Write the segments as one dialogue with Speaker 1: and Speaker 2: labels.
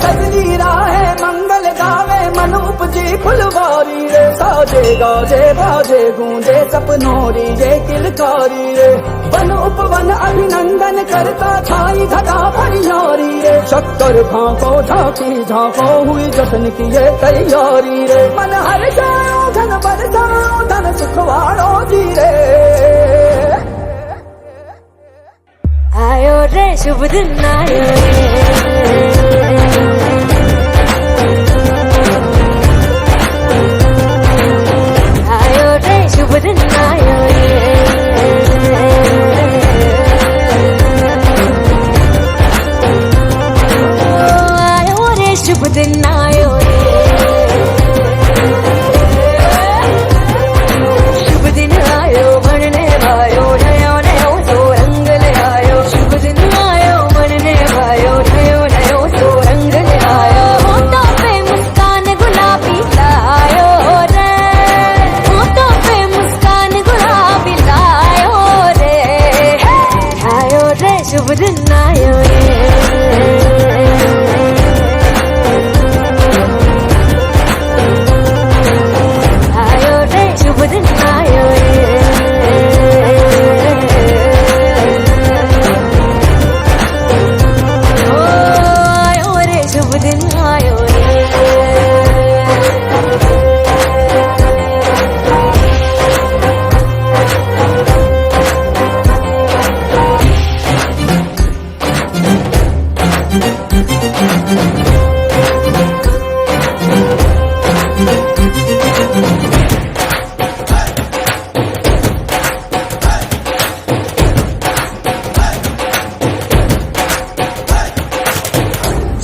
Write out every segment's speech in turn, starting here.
Speaker 1: सजनी राहे मंगल गावे मन उपजी फुलवारी रे। साजे गाजे बाजे गूंजे सपनोरी रे किलकारी रे। वन उपवन अभिनंदन करता छाई घटा भरियारी रे। शक्कर भांको झांकी झांको हुई जश्न की ये तैयारी रे। मन हर जाओ धन बरसाओ धन सुखवाड़ो जी रे।
Speaker 2: आयो रे शुभ दिन आयो रे। आयो रे शुभ दिन आयो रे। आयो रे शुभ दिन आयो रे। शुभ दिन आयो बनने भायो नयो नयो तो रंग ले आयो। शुभ दिन आयो बनने भायो नयो नयो तो रंग ले आयो। होठों पे मुस्कान गुलाबी लायो रे। होठों पे मुस्कान गुलाबी लायो रे। आयो रे शुभ दिन आयो रे। आयो रे शुभ दिन आयो रे। ओ आयो रे शुभ दिन आयो रे।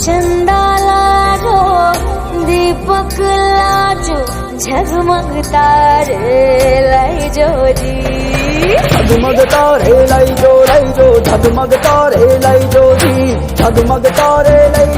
Speaker 2: चंदा लाजो दीपक लाजो झगमग तारे लाई जो जी।
Speaker 1: झगमग तारे लाई जो झगमग तारे लाई जो जी। झगमग तारे लाई